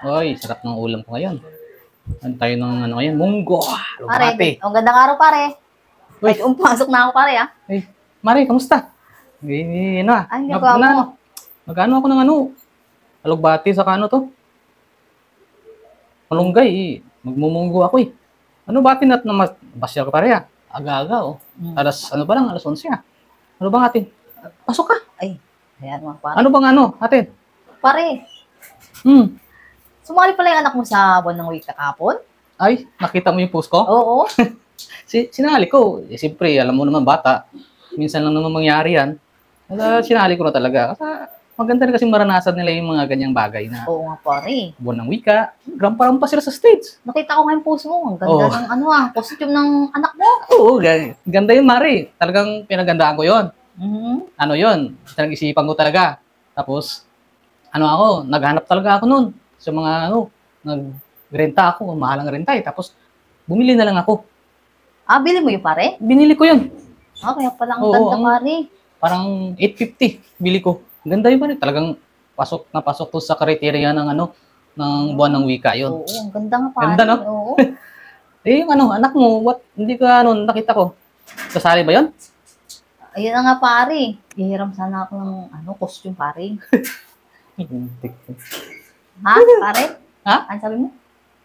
Oy, sarap ng ulam ko ngayon. Ano tayo ng ano ngayon? Munggo. Pare, Lugbate. ang gandang araw pare. Uy, Ay, pumasok na ako pare ah. ay, Mari, kamusta? Ano ah? Ay, nagawa mo. Mag-ano ako ng ano? Alugbati sa ano to? Malunggay eh. Magmumunggo ako eh. Ano ba atin at na basyal ka pare ah? Aga-aga oh. Ano ba lang? Alas 11 ah. Ano bang atin? Pasok ka. Ay, ayan mga pare. Ano bang ano atin? Pare, Hmm. sumali pala yung anak mo sa buwan ng week kahapon? Ay, nakita mo yung post ko? Oo. Sinali ko. Eh, siyempre, alam mo naman bata. Minsan lang naman mangyari yan. Kaya sinali ko na talaga. Kasi maganda rin kasi maranasan nila yung mga ganyang bagay na Oo nga pare. buwan ng wika. Rampa-rampa sila sa stage. Nakita ko nga yung post mo. Ang ganda Oo. ng ano ah, costume ng anak mo. Oo, ganda yun, Mari. Talagang pinagandaan ko yon. Mhm. Ano yon? Talagang isipan ko talaga. Tapos, ano ako, naghanap talaga ako nun sa mga ano, nagrenta ako, mahal ang renta eh. Tapos, bumili na lang ako. Ah, bili mo yung pare? Binili ko yun. Ah, kaya pala ang Oo, ganda pare. Parang 850 bili ko. Ganda yun ba? Talagang pasok to sa kriteria ng ano, ng buwan ng wika yun. Oo, ang ganda nga pare. Ganda, no? Oo. Eh, yung ano, anak mo, hindi ka, ano, nakita ko. Kasali ba yun? Ayun na nga pare. Hihiram sana ako ng ano, costume pare. Ha, pare? Ha? Ano sabi mo?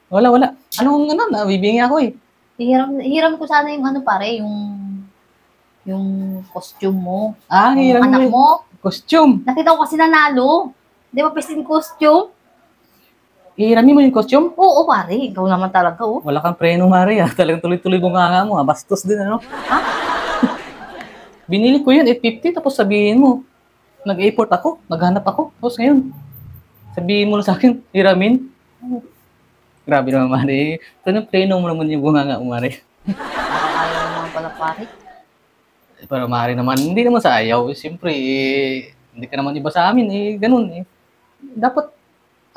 Wala. Anong, ano, nabibingi ako eh. Hihiram ko sana yung ano pare, yung costume mo. Ah, Yung hiram anak mo. mo. Costume. Nakita ko kasi nanalo. Di ba best in costume? Hiramin mo yung costume? Oo, pare. Ikaw naman talaga, oh. Wala kang preno, Mari, ah. Talagang tuloy-tuloy bunganga mo, ah. Bastos din, ano? Ha? Binili ko yun, 850, tapos sabihin mo, nag-import ako, naghanap ako, tapos ngayon, sabihin mo na sa akin, hiramin. Grabe naman, Mari. Tanong preno mo naman yung bunganga mo, Mari. Nakakayaw naman pala, pare. Pero Mari naman, hindi naman sa ayaw. Siyempre, eh, hindi ka naman iba sa amin, eh, ganun, eh. Dapat,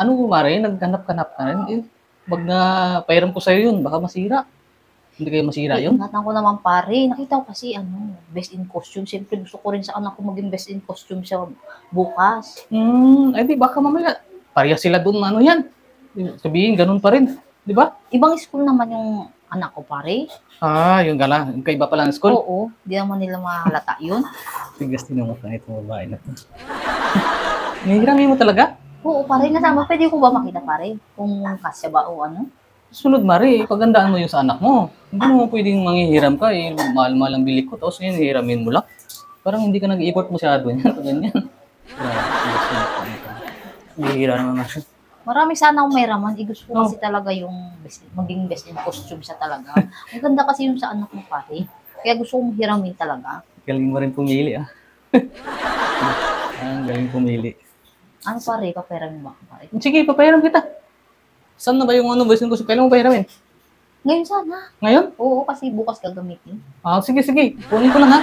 ano, Mari, naghanap-hanap ka rin, eh. Wag na, pairam ko sa'yo yun, baka masira. Hindi kayo masira yun? Ingatan ko naman, pare. Nakita ko kasi, ano, best in costume. Siyempre, gusto ko rin sa anak ko maging best in costume siya bukas. Ay di baka mamaya, pareha sila dun, ano yan. Sabihin, ganun pa rin. Di ba? Ibang school naman yung anak ko, pare. Ah, yung gala. Yung kaiba pala ng school. Oo, di naman nila mahalata yun. Tigas din ang mukha itong babae na to. Nahihirami mo talaga? Oo, pare, nasama. Pwede ko ba makita, pare? Kung kasya ba o ano? Sunod, Mari, pagandaan mo yung sa anak mo. Hindi mo pwedeng manghihiram ka, eh. Mahal-mahal ang bili ko, tapos ngayon hihiramin mo lang. Parang hindi ka nag-i-effort masyado yan. Ganyan. Hihira naman na. Marami sana akong may raman. Gusto ko kasi talaga yung maging best in costume siya talaga. Ang ganda kasi yung sa anak mo, pare. Kaya gusto kong hiramin talaga. Galing mo rin pumili, ah. Ang galing pumili. Ano, pare? Paperamin ba ako, pare? Sige, papayaram kita. Saan na ba yung ano, voice ko? Kailan mo pahiramin? Ngayon sana. Ngayon? Oo, kasi bukas gagamitin. Ah, sige. Kunin ko lang, ha?